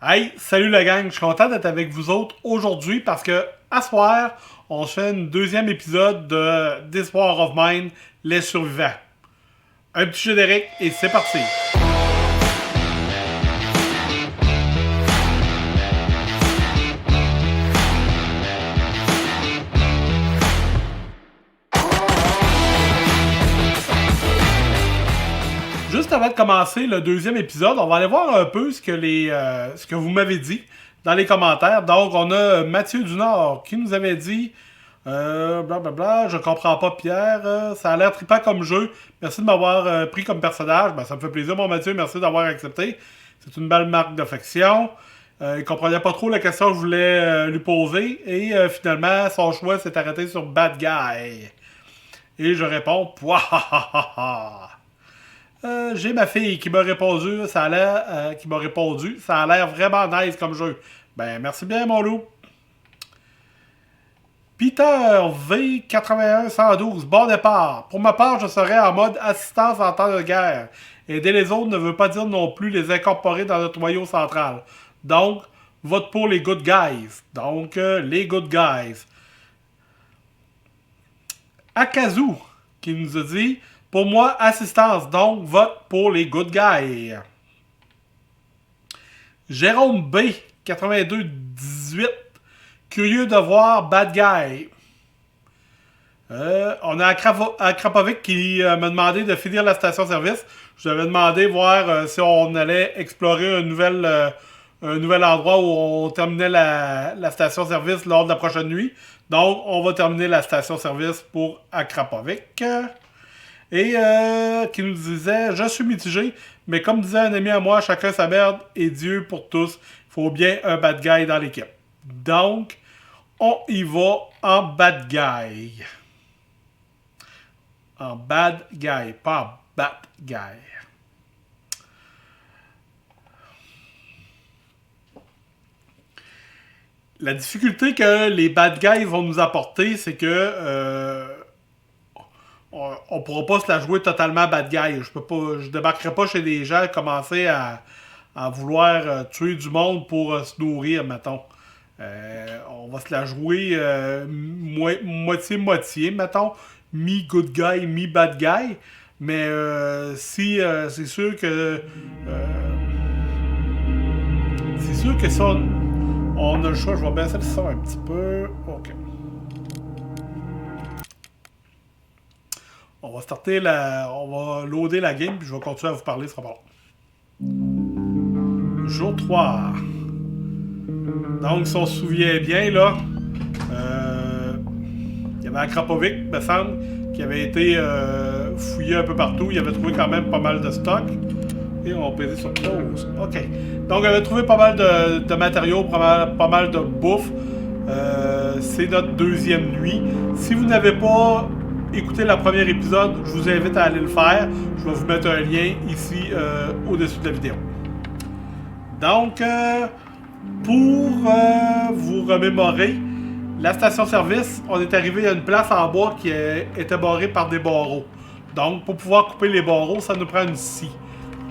Hey, salut la gang, je suis content d'être avec vous autres aujourd'hui parce que à soir, on fait un deuxième épisode de This War of Mine, les survivants. Un petit générique et c'est parti. Juste avant de commencer le deuxième épisode, on va aller voir un peu ce que vous m'avez dit dans les commentaires. Donc, on a Mathieu Dunard qui nous avait dit blablabla, je comprends pas Pierre, ça a l'air trippant comme jeu. Merci de m'avoir pris comme personnage. Ben, ça me fait plaisir, mon Mathieu, merci d'avoir accepté. C'est une belle marque d'affection. Il comprenait pas trop la question que je voulais lui poser. Et finalement, son choix s'est arrêté sur Bad Guy. Et je réponds, Pouah! J'ai ma fille qui m'a répondu, ça a l'air vraiment nice comme jeu. Ben, merci bien, mon loup. Peter V 8112, bon départ. Pour ma part, je serai en mode assistance en temps de guerre. Aider les autres ne veut pas dire non plus les incorporer dans notre noyau central. Donc, vote pour les good guys. Donc, les good guys. Akazu, qui nous a dit, pour moi, assistance, donc vote pour les good guys. Jérôme B, 8218, curieux de voir Bad Guy. On a Akrapovic qui m'a demandé de finir la station-service. Je lui avais demandé voir si on allait explorer un nouvel endroit où on terminait la station-service lors de la prochaine nuit. Donc, on va terminer la station-service pour Akrapovic. Et qui nous disait, je suis mitigé, mais comme disait un ami à moi, chacun sa merde et Dieu pour tous. Il faut bien un bad guy dans l'équipe. Donc, on y va en bad guy. En bad guy, pas en bad guy. La difficulté que les bad guys vont nous apporter, c'est que on pourra pas se la jouer totalement bad guy. Je débarquerai pas chez des gens et commencer à vouloir tuer du monde pour se nourrir, mettons. On va se la jouer moitié-moitié, mettons. Mi-good guy, mi-bad guy. Mais si c'est sûr que... c'est sûr que ça... On a le choix. Je vais baisser le son un petit peu. OK. On va starter on va loader la game, puis je vais continuer à vous parler, ce sera bon. Jour 3. Donc, si on se souvient bien, là, il y avait Akrapovic, me semble, qui avait été fouillé un peu partout. Il avait trouvé quand même pas mal de stock. Et on va peser sur pause. OK. Donc, on avait trouvé pas mal de matériaux, pas mal de bouffe. C'est notre deuxième nuit. Si vous n'avez pas écouté le premier épisode, je vous invite à aller le faire. Je vais vous mettre un lien ici au-dessus de la vidéo. Donc, pour vous remémorer, la station-service, on est arrivé à une place en bois qui était barrée par des barreaux. Donc, pour pouvoir couper les barreaux, ça nous prend une scie.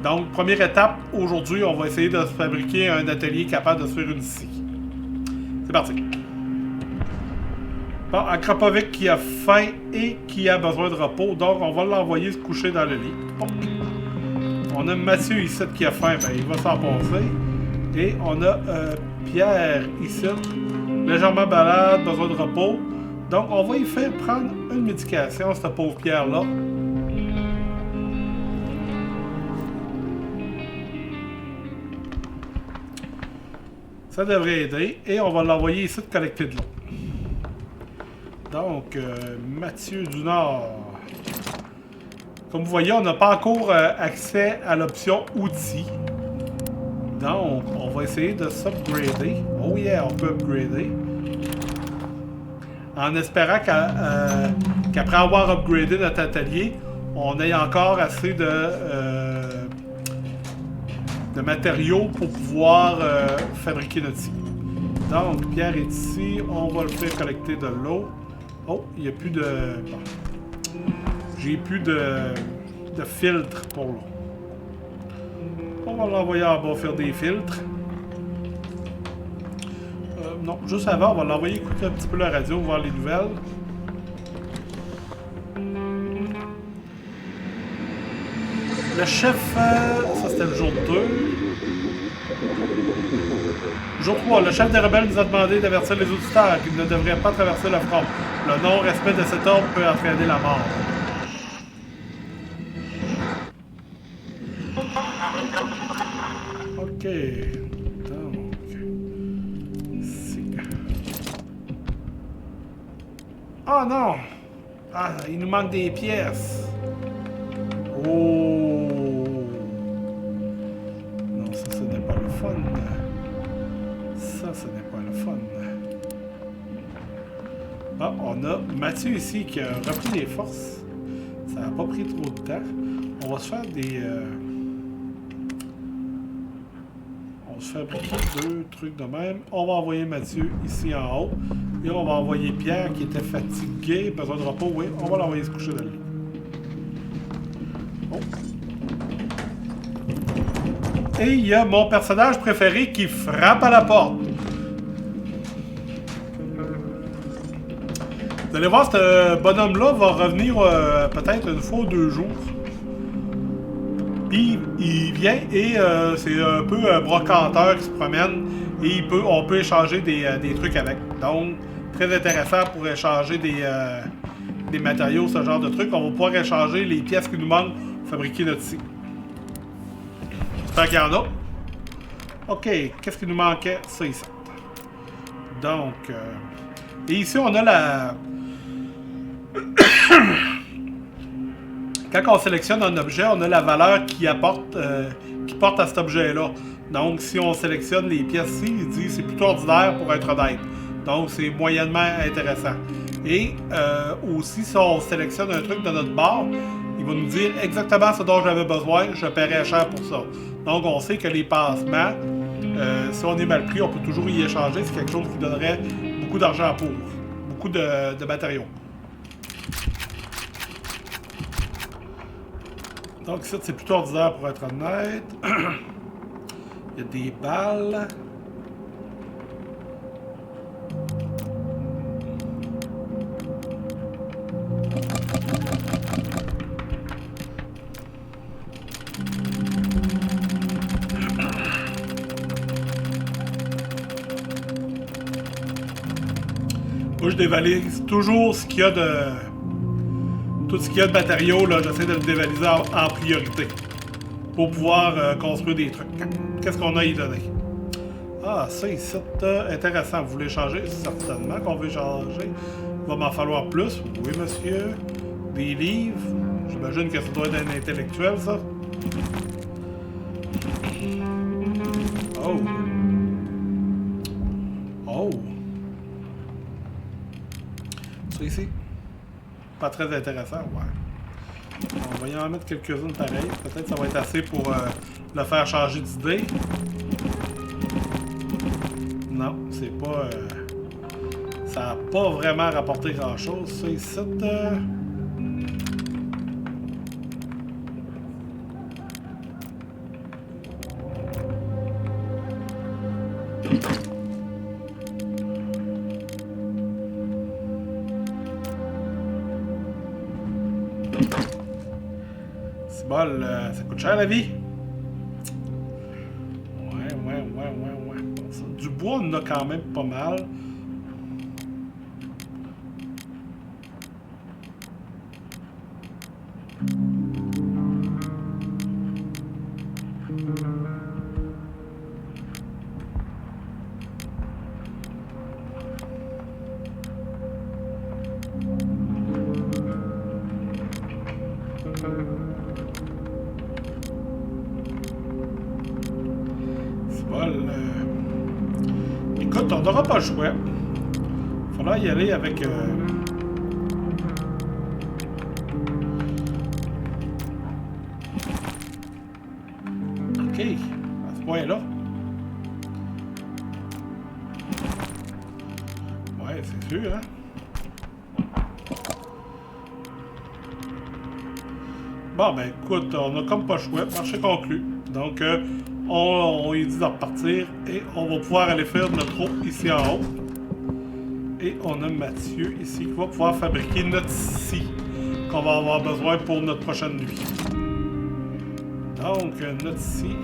Donc, première étape, aujourd'hui, on va essayer de se fabriquer un atelier capable de se faire une scie. C'est parti. Bon, Akrapovic qui a faim et qui a besoin de repos, donc on va l'envoyer se coucher dans le lit. Bon. On a Mathieu ici qui a faim, ben il va s'en passer. Et on a Pierre ici, légèrement malade, besoin de repos. Donc on va y faire prendre une médication, ce pauvre Pierre-là. Ça devrait aider. Et on va l'envoyer ici de collecter de l'eau. Donc, Mathieu du Nord. Comme vous voyez, on n'a pas encore accès à l'option outils. Donc, on va essayer de s'upgrader. Oh yeah, on peut upgrader. En espérant qu'après avoir upgradé notre atelier, on ait encore assez de matériaux pour pouvoir fabriquer notre scie. Donc, Pierre est ici. On va le faire collecter de l'eau. Oh, il n'y a plus de... Bon. J'ai plus de filtre pour l'eau. On va l'envoyer en bas faire des filtres. Non, juste avant, on va l'envoyer écouter un petit peu la radio, voir les nouvelles. Le chef... ça, c'était le jour 2. Jour 3. Le chef des rebelles nous a demandé d'avertir les auditeurs qu'ils ne devraient pas traverser le front. Le non-respect de cet ordre peut entraîner la mort. Ok. Donc... Oh non! Ah, il nous manque des pièces. Oh! Non, ça, ce n'est pas le fun. Ça, ce n'est pas le fun. Ah, on a Mathieu ici qui a repris des forces. Ça n'a pas pris trop de temps. On va se faire des... On va se fabriquer 2 trucs de même. On va envoyer Mathieu ici en haut. Et on va envoyer Pierre qui était fatigué, besoin de repos. Oui, on va l'envoyer se coucher dans le lit. Oh. Et il y a mon personnage préféré qui frappe à la porte. Vous allez voir, ce bonhomme-là va revenir peut-être une fois ou 2 jours. Puis il vient et c'est un peu un brocanteur qui se promène et on peut échanger des trucs avec. Donc, très intéressant pour échanger des matériaux, ce genre de trucs. On va pouvoir échanger les pièces qui nous manquent pour fabriquer notre site. J'espère qu'il y en a. Ok, qu'est-ce qui nous manquait? Ça ici. Donc, et ici on a la... Quand on sélectionne un objet, on a la valeur qui porte à cet objet-là. Donc, si on sélectionne les pièces ici, il dit c'est plutôt ordinaire pour être honnête. Donc, c'est moyennement intéressant. Et aussi, si on sélectionne un truc de notre barre, il va nous dire exactement ce dont j'avais besoin, je paierais cher pour ça. Donc, on sait que les passements, si on est mal pris, on peut toujours y échanger. C'est quelque chose qui donnerait beaucoup d'argent pour, beaucoup de matériaux. Donc, ça, c'est plutôt ordinaire pour être honnête. Il y a des balles. Moi, je dévalise toujours ce qu'il y a de... Tout ce qu'il y a de matériaux, là, j'essaie de le dévaliser en priorité. Pour pouvoir construire des trucs. Qu'est-ce qu'on a à y donner? Ah, ça ici, intéressant. Vous voulez changer? Certainement qu'on veut changer. Il va m'en falloir plus. Oui, monsieur. Des livres. J'imagine que ça doit être un intellectuel, ça. Oh. Oh. Ça ici. Pas très intéressant, ouais. On va y en mettre quelques-unes pareilles. Peut-être que ça va être assez pour le faire changer d'idée. Non, c'est pas... ça n'a pas vraiment rapporté grand-chose. Ça ici... C'est bon, ça coûte cher la vie. Ouais. Bon, ça, du bois, on en a quand même pas mal. Écoute, on n'aura pas le choix. Il va falloir y aller avec... OK, à ce point-là. Ouais, c'est sûr, hein? Bon, ben écoute, on n'a comme pas le choix. Marché conclu. Donc, On lui dit de repartir et on va pouvoir aller faire notre eau ici en haut. Et on a Mathieu ici qui va pouvoir fabriquer notre scie qu'on va avoir besoin pour notre prochaine nuit. Donc, notre scie.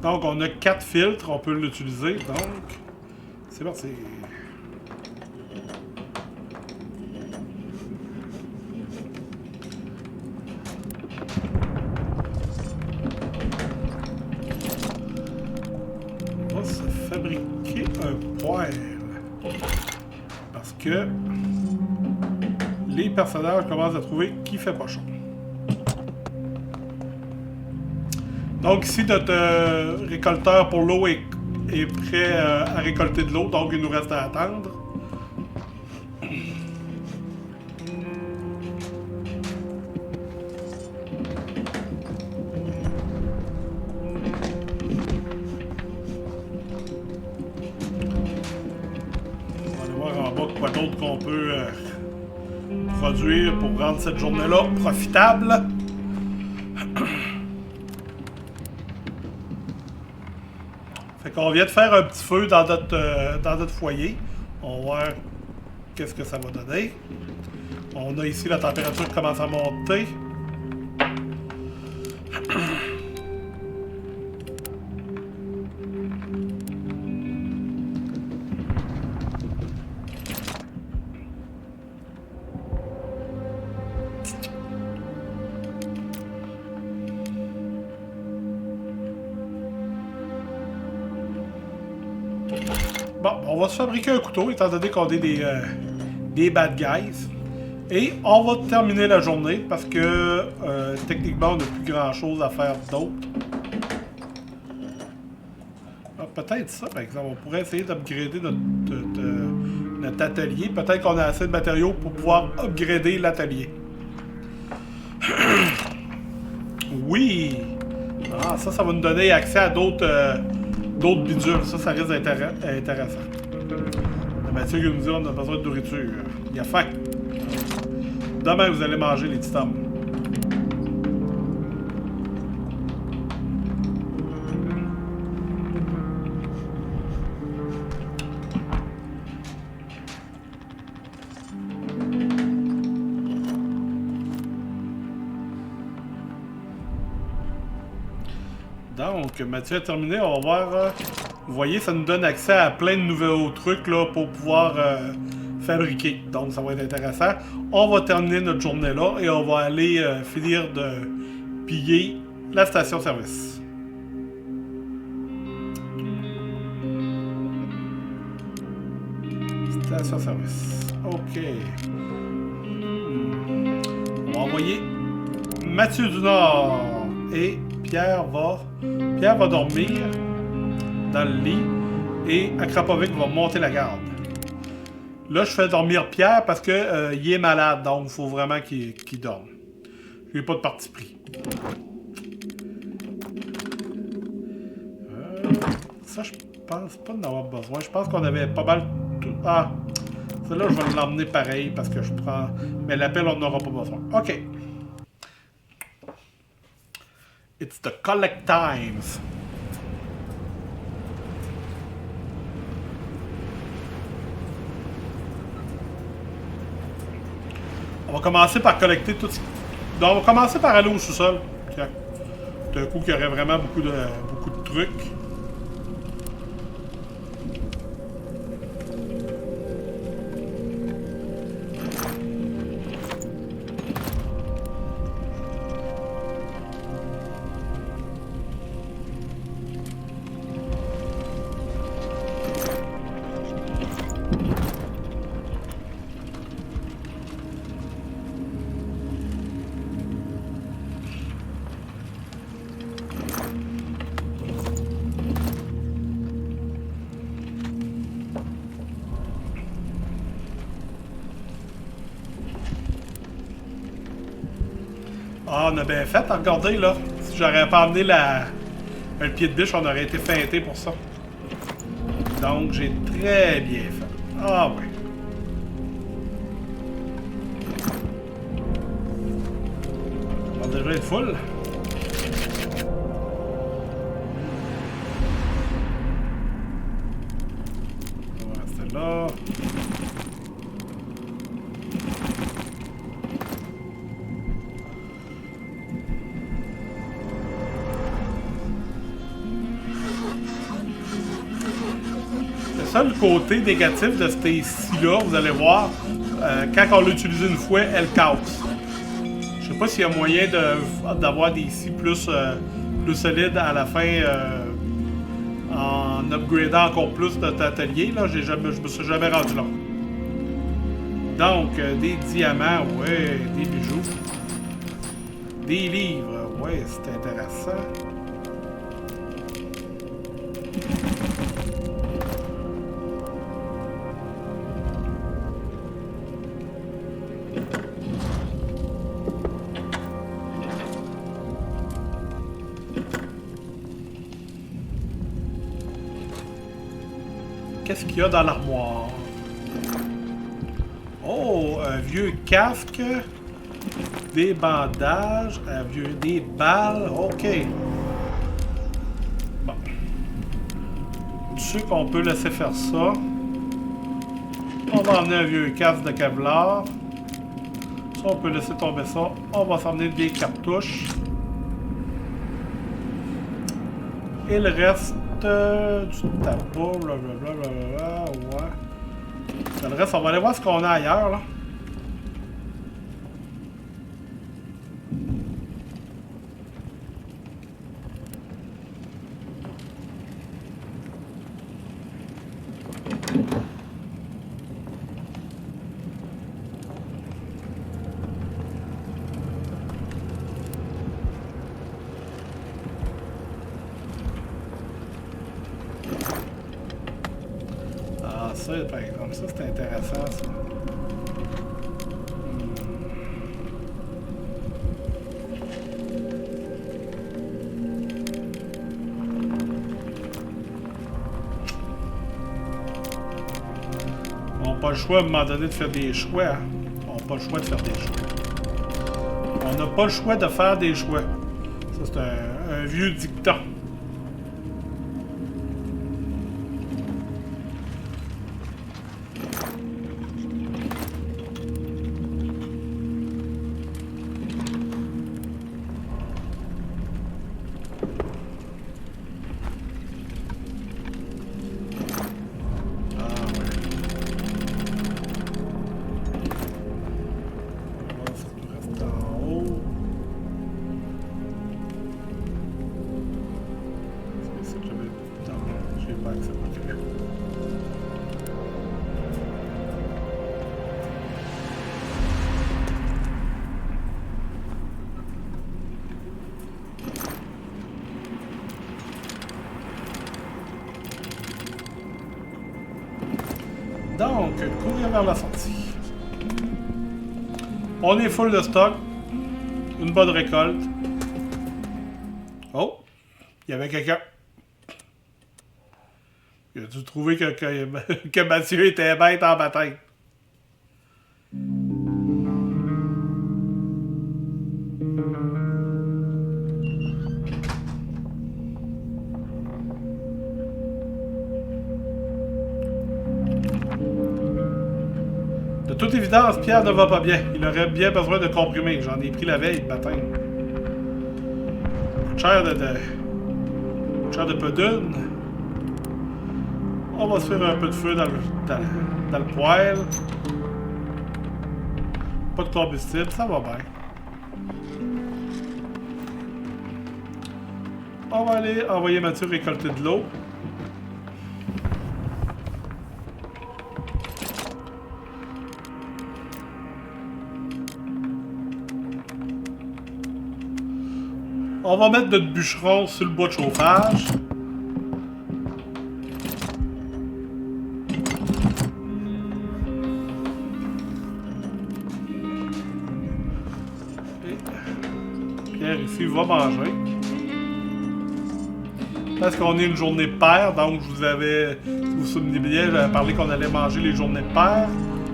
Donc, on a 4 filtres, on peut l'utiliser. Donc, c'est parti. On va se fabriquer un poêle. Parce que les personnages commencent à trouver qu'il fait pas chaud. Donc ici, notre récolteur pour l'eau est prêt à récolter de l'eau, donc il nous reste à attendre. On va aller voir en bas quoi d'autre qu'on peut produire pour rendre cette journée-là profitable. Fait qu'on vient de faire un petit feu dans notre foyer. On va voir qu'est-ce que ça va donner. On a ici la température qui commence à monter. Bon, on va se fabriquer un couteau, étant donné qu'on est des bad guys. Et on va terminer la journée, parce que techniquement, on n'a plus grand-chose à faire d'autre. Ah, peut-être ça, par exemple. On pourrait essayer d'upgrader notre atelier. Peut-être qu'on a assez de matériaux pour pouvoir upgrader l'atelier. Oui! Ah, ça va nous donner accès à d'autres bidules. Ça risque d'être intéressant. Mathieu qui nous dit on a besoin de nourriture. Il a faim. Demain, vous allez manger les petits hommes. Donc, Mathieu a terminé. On va voir. Vous voyez, ça nous donne accès à plein de nouveaux trucs là, pour pouvoir fabriquer. Donc, ça va être intéressant. On va terminer notre journée là et on va aller finir de piller la station-service. Station-service. OK. On va envoyer Mathieu du Nord et Pierre va dormir dans le lit et Akrapovic va monter la garde. Là, je fais dormir Pierre parce que il est malade, donc il faut vraiment qu'il dorme. Je n'ai pas de parti pris. Ça, je pense pas d'en avoir besoin. Je pense qu'on avait pas mal tout. Ah! Celle-là, je vais l'emmener pareil parce que je prends. Mais l'appel, on n'aura pas besoin. OK. It's the collect times. On va commencer par collecter tout ce... Donc, on va commencer par aller au sous-sol. D'un coup, qu'il y aurait vraiment beaucoup de trucs. Ah, on a bien fait, regardez là. Si j'aurais pas amené le pied de biche, on aurait été feinté pour ça. Donc, j'ai très bien fait. Ah ouais. On va déjà être full. On va rester là. Le seul côté négatif de cette scie-là, vous allez voir, quand on l'a utilisé une fois, elle casse. Je sais pas s'il y a moyen d'avoir des scies plus solides à la fin en upgradant encore plus notre atelier. Là, je me suis jamais rendu là. Donc, des diamants, ouais, des bijoux. Des livres, ouais, c'est intéressant. Qu'est-ce qu'il y a dans l'armoire? Oh, un vieux casque. Des bandages. Des balles. OK. Bon. Tu sais qu'on peut laisser faire ça. On va emmener un vieux casque de Kevlar. Ça, on peut laisser tomber ça. On va s'emmener des cartouches. Et le reste... du tabac, blablabla, ouais. Le reste, on va aller voir ce qu'on a ailleurs, là. Ça, par exemple, ça c'est intéressant, ça. On n'a pas le choix à un moment donné de faire des choix. Hein? On n'a pas le choix de faire des choix. On n'a pas le choix de faire des choix. Ça, c'est un vieux dicton. Donc, courir vers la sortie. On est full de stock. Une bonne récolte. Oh! Il y avait quelqu'un. Il a dû trouver que Mathieu était bête en bataille. De toute évidence, Pierre ne va pas bien. Il aurait bien besoin de comprimés. J'en ai pris la veille, le matin. Cher de peu d'une. On va se faire un peu de feu dans le poêle. Pas de combustible, ça va bien. On va aller envoyer Mathieu récolter de l'eau. On va mettre notre bûcheron sur le bois de chauffage. Et Pierre ici va manger. Parce qu'on est une journée paire, donc je vous avais, si vous vous souvenez bien, j'avais parlé qu'on allait manger les journées de paire.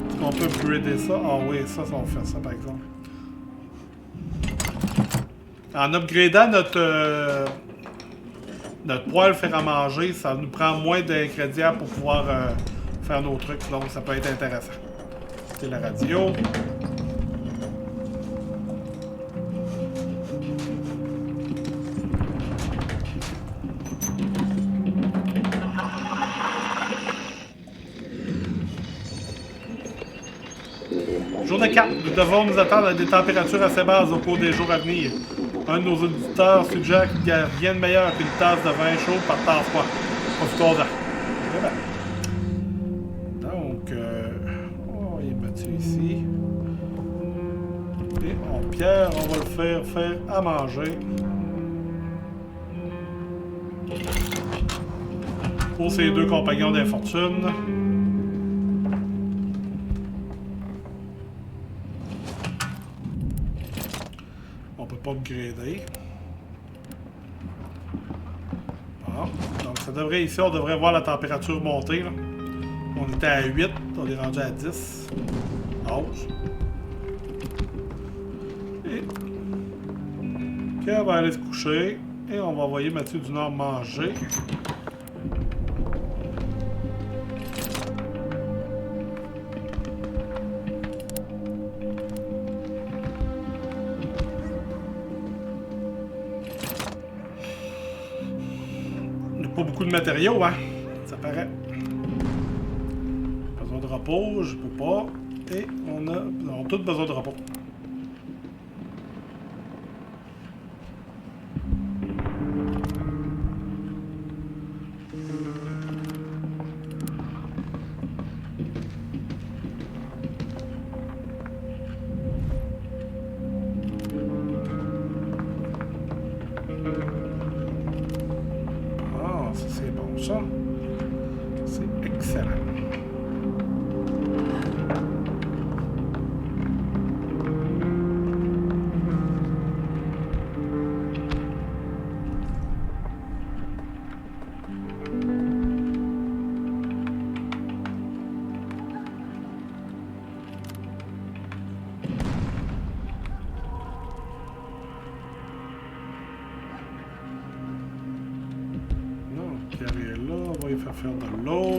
Est-ce qu'on peut upgrader ça? Ah oui, ça on fait ça par exemple. En upgradant notre poêle fer à manger, ça nous prend moins d'ingrédients pour pouvoir faire nos trucs, donc ça peut être intéressant. C'est la radio. Journée 4. Nous devons nous attendre à des températures assez basses au cours des jours à venir. Un de nos auditeurs suggère qu'il n'y a rien de meilleur qu'une tasse de vin chaud par temps froid. Profitons-en. Donc, on est battu ici. Et Pierre, on va le faire à manger. Pour ses deux compagnons d'infortune. On peut pas upgrader. Bon. Donc ça devrait ici, on devrait voir la température monter. Là. On était à 8, on est rendu à 10. 11. Et Pierre va aller se coucher. Et on va envoyer Mathieu du Nord manger. Pas beaucoup de matériaux, hein? Ça paraît. Besoin de repos, je peux pas. Et on a tous besoin de repos. Ça, c'est excellent. Faire de l'eau.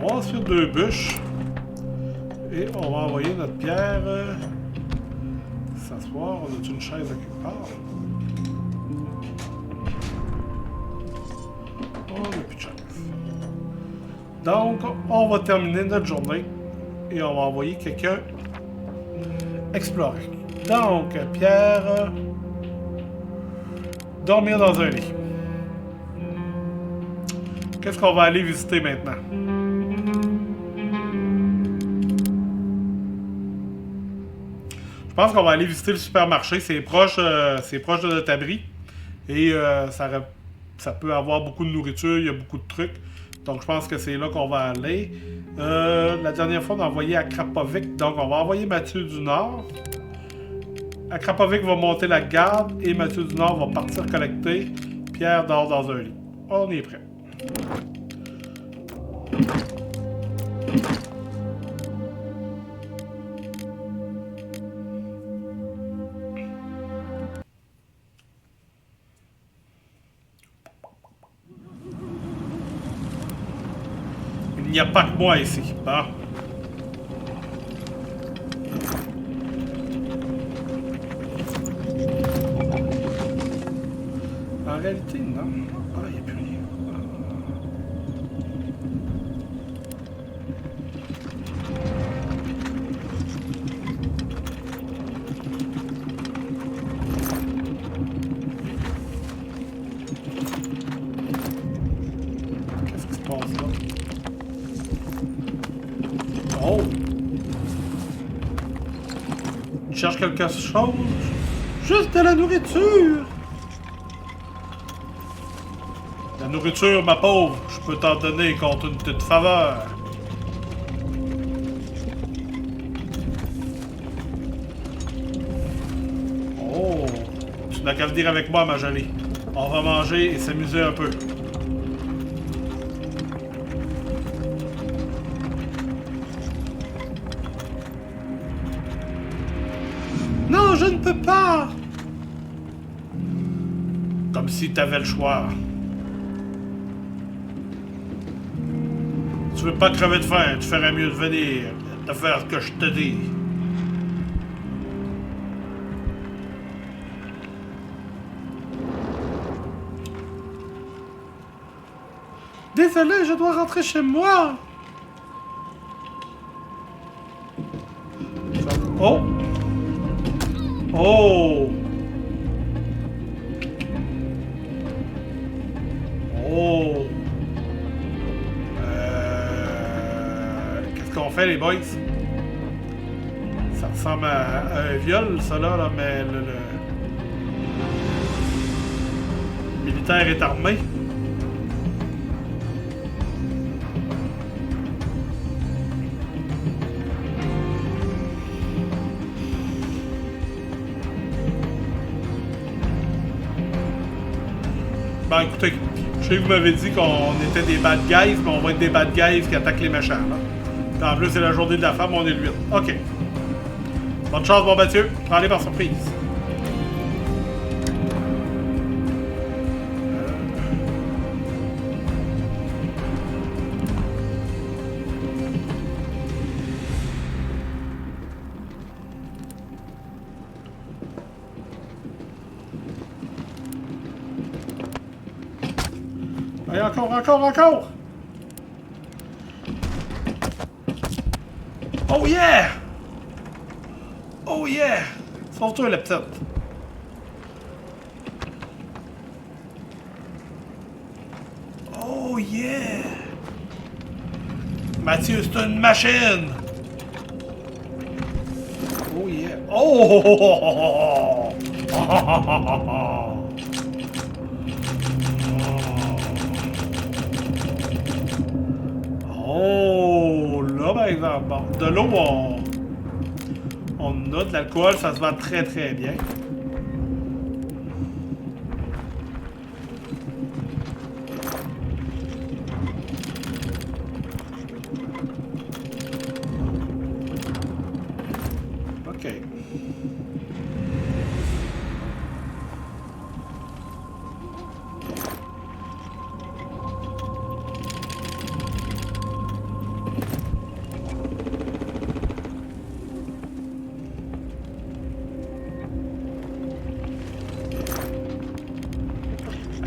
On va se faire 2 bûches. Et on va envoyer notre Pierre s'asseoir. On a une chaise à quelque part. On n'a plus de chaise. Donc, on va terminer notre journée. Et on va envoyer quelqu'un explorer. Donc, Pierre, dormir dans un lit. Qu'est-ce qu'on va aller visiter maintenant? Je pense qu'on va aller visiter le supermarché. C'est proche de notre abri. Et ça peut avoir beaucoup de nourriture. Il y a beaucoup de trucs. Donc, je pense que c'est là qu'on va aller. La dernière fois, on a envoyé à Krapovic. Donc, on va envoyer Mathieu du Nord. À Krapovic va monter la garde. Et Mathieu du Nord va partir collecter. Pierre dort dans un lit. On est prêt. Il n'y a pas que moi ici. Bon. réalité, non? Ah, il n'y a plus rien. Qu'est-ce qui se passe là? Oh! Tu cherches quelque chose? Juste de la nourriture! La nourriture, ma pauvre, je peux t'en donner contre une petite faveur. Oh! Tu n'as qu'à venir avec moi, ma jolie. On va manger et s'amuser un peu. Non, je ne peux pas! Comme si t'avais le choix. Tu veux pas crever de faim, tu ferais mieux de venir, de faire ce que je te dis. Désolé, je dois rentrer chez moi. Oh! Oh! Oh! Qu'est-ce qu'on fait, les boys? Ça ressemble à un viol, ça là, mais le militaire est armé. Ben écoutez, je sais que vous m'avez dit qu'on était des bad guys, mais on va être des bad guys qui attaquent les méchants. Là. En plus, c'est la journée de la femme, on est le 8. OK. Bonne chance, bon Mathieu. Prends-les par surprise. Allez, encore! Oh yeah! Oh yeah! Sauve-toi, la petite. Oh yeah! Mathieu, c'est une machine! Oh yeah! Oh! Oh, là, par exemple, bon, de l'eau, on a de l'alcool, ça se vend très très bien. OK.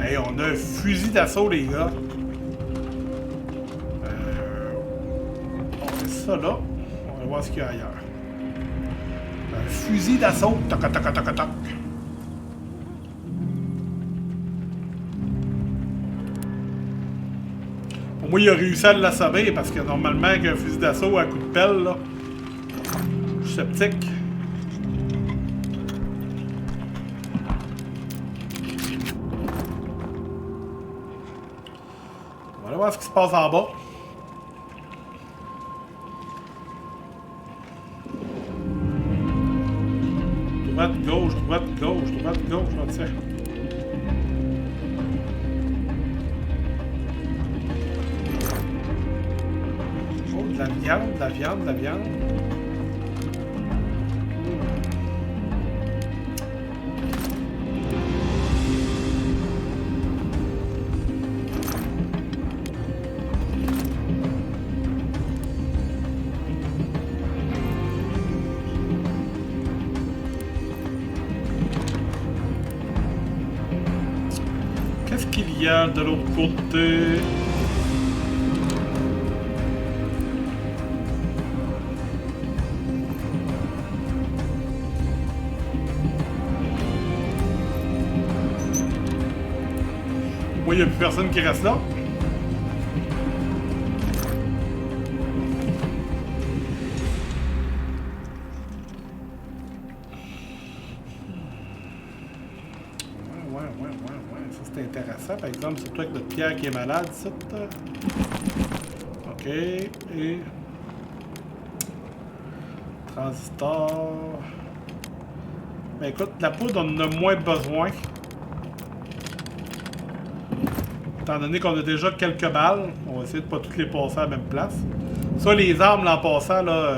Hey, on a un fusil d'assaut, les gars. On met ça là. On va voir ce qu'il y a ailleurs. Un fusil d'assaut. Toc, toc, toc, toc, toc. Pour moi, il a réussi à l'assommer parce que normalement, avec un fusil d'assaut à coup de pelle, là, je suis sceptique. On va voir ce qui se passe en bas. Droite, gauche, tiens. Oh, de la viande. matériel de l'autre côté. Moi, il n'y a plus personne qui reste là. Ça, c'est intéressant. Par exemple, c'est toi avec notre pierre qui est malade, ça. OK. Et... transistor. Ben écoute, la poudre, on en a moins besoin. Étant donné qu'on a déjà quelques balles, on va essayer de pas toutes les passer à la même place. Ça, les armes, là, en passant, là,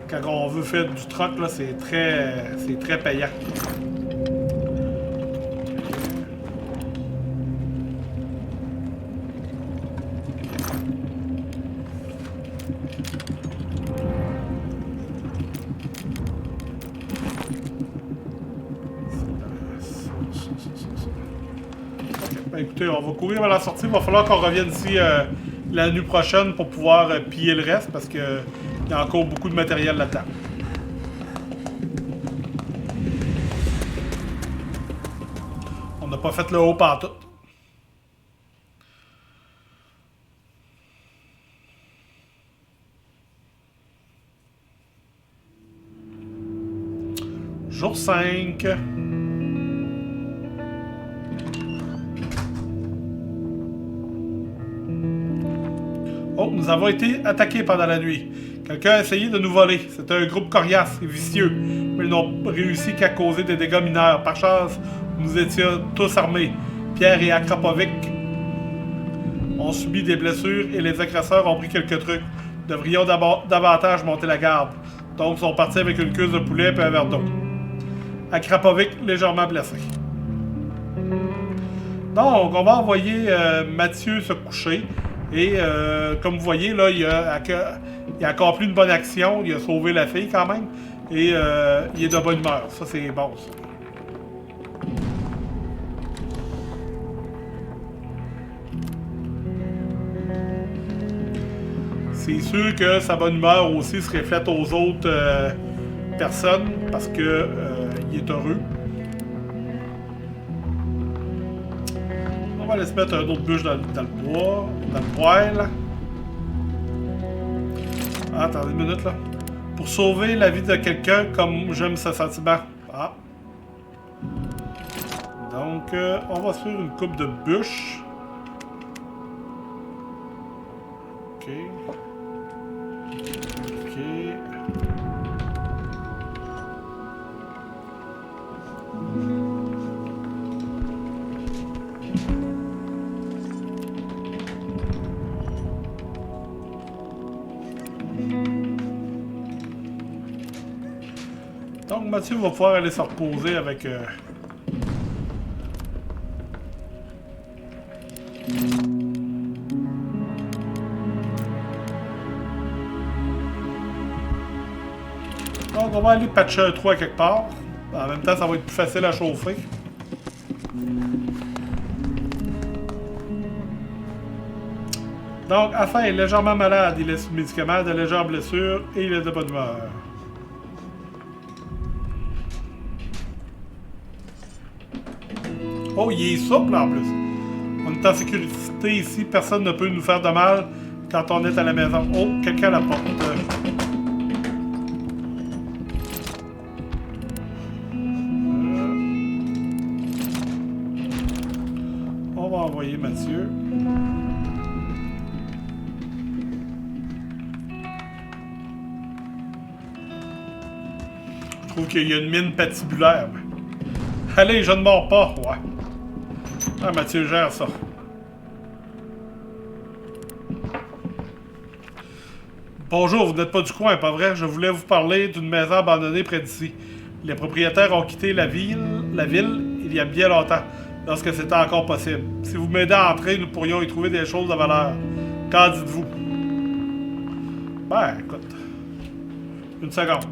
quand on veut faire du troc, là, c'est très payant. Ben, écoutez, on va courir à la sortie. Il va falloir qu'on revienne ici la nuit prochaine pour pouvoir piller le reste parce qu'il y a encore beaucoup de matériel là-dedans. On n'a pas fait le haut pantoute. Jour 5. Oh, nous avons été attaqués pendant la nuit. Quelqu'un a essayé de nous voler. C'était un groupe coriace et vicieux, mais ils n'ont réussi qu'à causer des dégâts mineurs. Par chance, nous étions tous armés. Pierre et Akrapovic ont subi des blessures et les agresseurs ont pris quelques trucs. Nous devrions davantage monter la garde. Donc, ils sont partis avec une cuisse de poulet et un verre d'eau. Akrapovic légèrement blessé. Donc, on va envoyer Mathieu se coucher. Et comme vous voyez, là, il a accompli une bonne action. Il a sauvé la fille quand même. Et il est de bonne humeur. Ça, c'est bon, ça. C'est sûr que sa bonne humeur aussi se reflète aux autres personnes parce que il est heureux. On va aller se mettre un autre bûche dans le bois, dans le poêle. Ah, attendez une minute là. Pour sauver la vie de quelqu'un comme j'aime ce sentiment. Ah. Donc, on va se faire une coupe de bûches. Ok. Ok. Donc Mathieu va pouvoir aller se reposer avec... Donc on va aller patcher un trou à quelque part. En même temps, ça va être plus facile à chauffer. Donc, Afin est légèrement malade. Il est sous médicaments, de légères blessures et il est de bonne humeur. Oh, il est souple en plus. On est en sécurité ici. Personne ne peut nous faire de mal quand on est à la maison. Oh, quelqu'un à la porte. On va envoyer Mathieu. Je trouve qu'il y a une mine patibulaire. Allez, je ne mords pas. Ouais. Ah, Mathieu gère ça. Bonjour, vous n'êtes pas du coin, pas vrai? Je voulais vous parler d'une maison abandonnée près d'ici. Les propriétaires ont quitté la ville il y a bien longtemps, lorsque c'était encore possible. Si vous m'aidez à entrer, nous pourrions y trouver des choses de valeur. Qu'en dites-vous? Ben, écoute. Une seconde.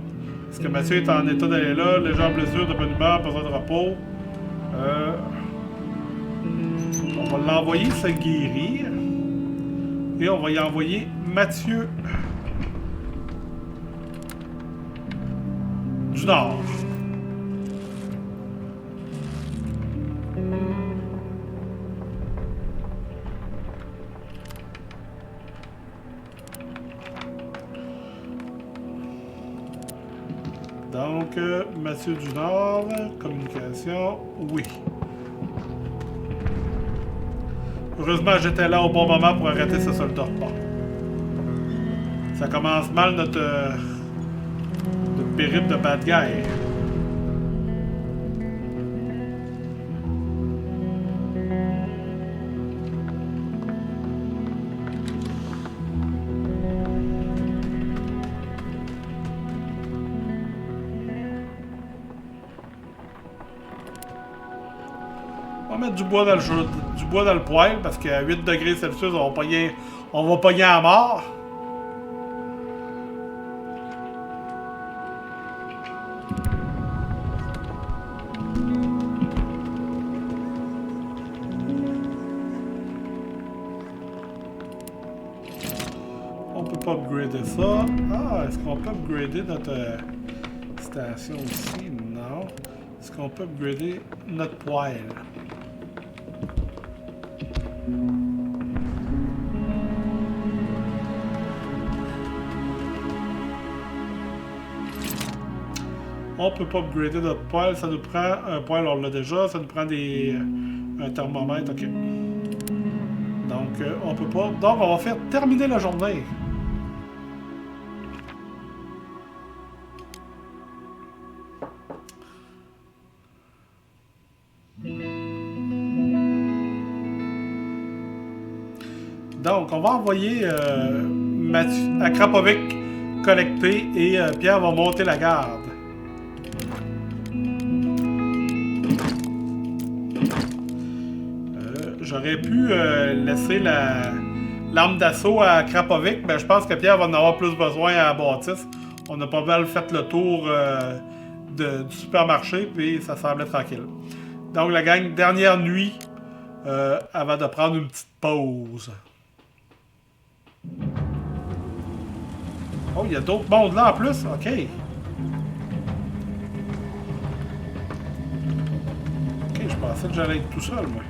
Est-ce que Mathieu est en état d'aller là? Légère blessure, de bonne humeur, besoin de repos. On On va l'envoyer se guérir. Et on va y envoyer Mathieu du Nord. Donc, Mathieu du Nord, communication, oui. Heureusement, j'étais là au bon moment pour arrêter ce soldat de port. Ça commence mal notre périple de bad guy. On va mettre du bois dans le poêle parce qu'à 8 degrés Celsius, on va pogner à mort. On peut pas upgrader ça. Ah, est-ce qu'on peut upgrader notre station ici? Non. Est-ce qu'on peut upgrader notre poêle? On peut pas upgrader notre poêle, ça nous prend un poêle, on l'a déjà, ça nous prend un thermomètre, ok. Donc on peut pas. Donc on va faire terminer la journée. Donc on va envoyer Mathieu à Krapovic collecter et Pierre va monter la garde. J'aurais pu laisser l'arme d'assaut à Krapovic, mais je pense que Pierre va en avoir plus besoin à Baptiste. On a pas mal fait le tour du supermarché, puis ça semblait tranquille. Donc la gang, dernière nuit, avant de prendre une petite pause. Oh, il y a d'autres mondes là en plus? Ok. Ok, je pensais que j'allais être tout seul, moi.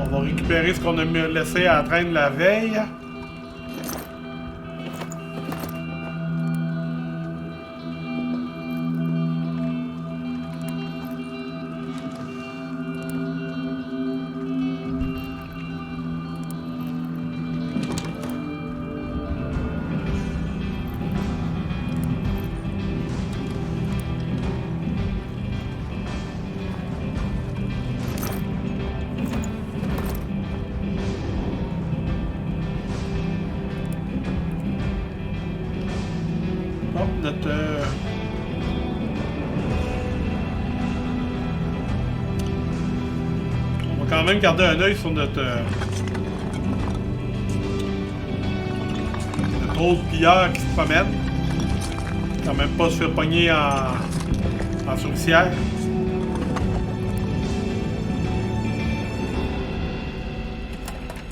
On va récupérer ce qu'on a laissé à traîner la veille. On va quand même garder un œil sur notre autre pilleur qui se promène. Quand même pas se faire pogner en souricière.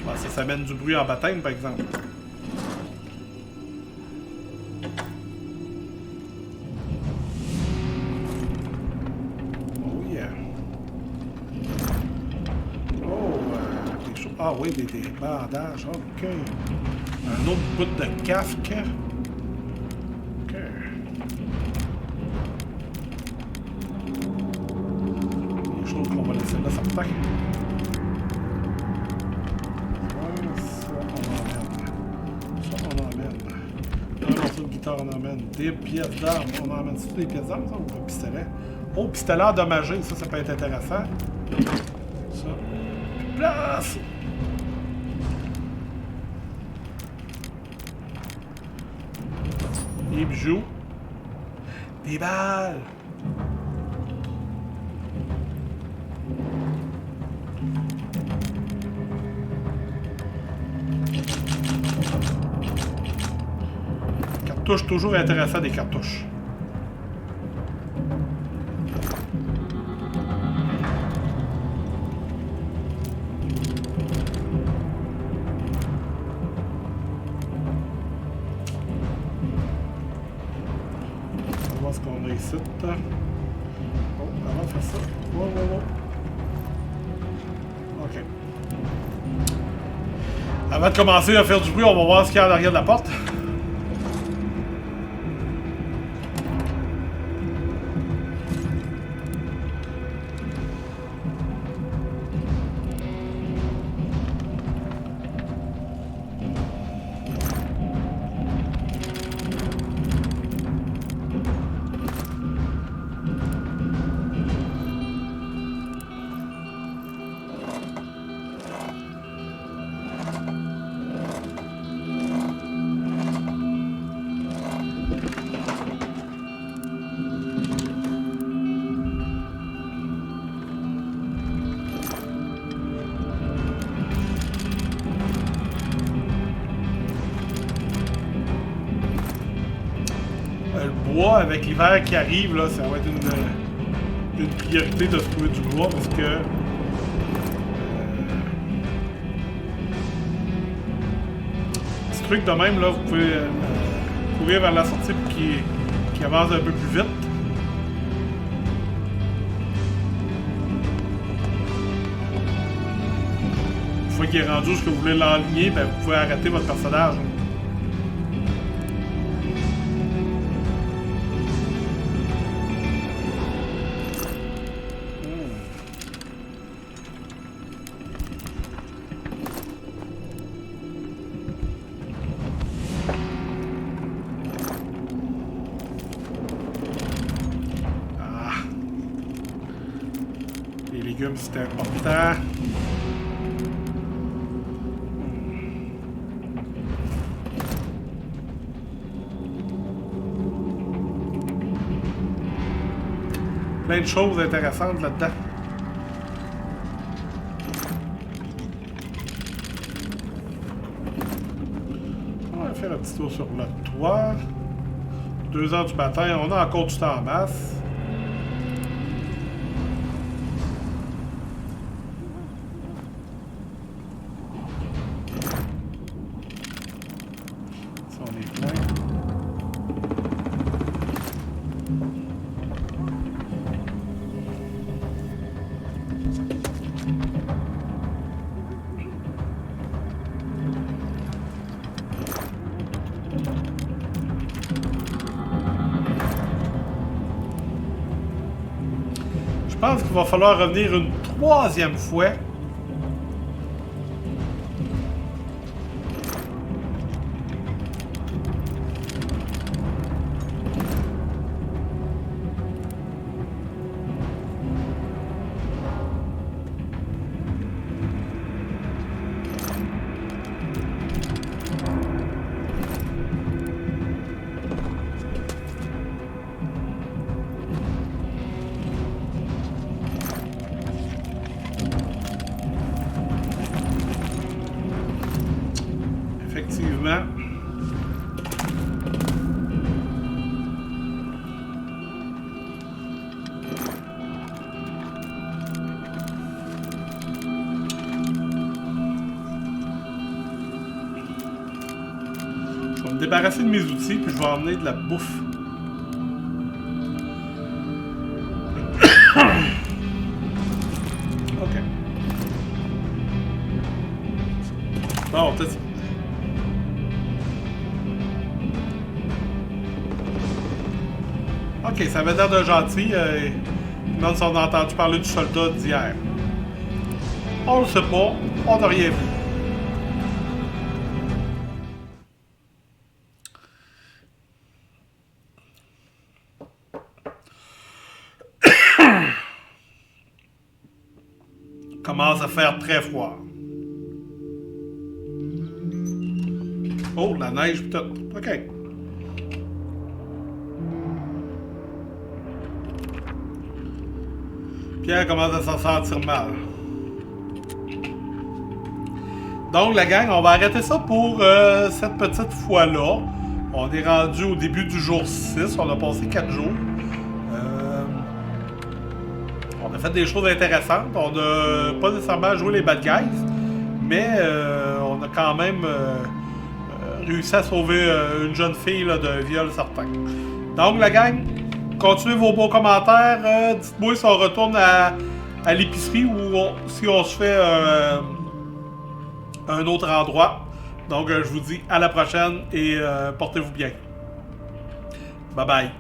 Bon, ça mène du bruit en baptême, par exemple. Ah oui, des bandages, ok. Un autre bout de casque. Ok. chose qu'on va laisser là, certain. Ça, on emmène. Un morceau de guitare, on emmène. Des pièces d'armes, on emmène. C'est des pièces d'armes, ça, ou un pistolet? Oh, pistolet endommagé, ça peut être intéressant. Ça. Place! Des bijoux. Des balles! Cartouches, toujours intéressant des cartouches. On va voir ce qu'on a ici. Oh, avant de faire ça. Wow. Ok. Avant de commencer à faire du bruit, on va voir ce qu'il y a à l'arrière de la porte. Avec l'hiver qui arrive, là, ça va être une priorité de se trouver du bois parce que petit truc de même, là, vous pouvez courir vers la sortie pour qu'il avance un peu plus vite. Une fois qu'il est rendu jusqu'à vous voulez l'enligner, ben, vous pouvez arrêter votre personnage. C'est important. Plein de choses intéressantes là-dedans. On va faire un petit tour sur le toit. 2 heures du matin, on a encore du temps en masse. Je pense qu'il va falloir revenir une 3e fois. Effectivement. Je vais me débarrasser de mes outils puis je vais emmener de la bouffe. Ok. Bon, peut-être. Ok, ça avait l'air de gentil. Même si on a entendu parler du soldat d'hier. On le sait pas, on n'a rien vu. Commence à faire très froid. Oh, la neige peut-être. OK. Pierre commence à s'en sentir mal. Donc, la gang, on va arrêter ça pour cette petite fois-là. On est rendu au début du jour 6. On a passé 4 jours. On a fait des choses intéressantes. On n'a pas nécessairement joué les bad guys. Mais on a quand même réussi à sauver une jeune fille là, d'un viol certain. Donc, la gang, continuez vos beaux commentaires. Dites-moi si on retourne à l'épicerie ou si on se fait un autre endroit. Donc, je vous dis à la prochaine et portez-vous bien. Bye bye.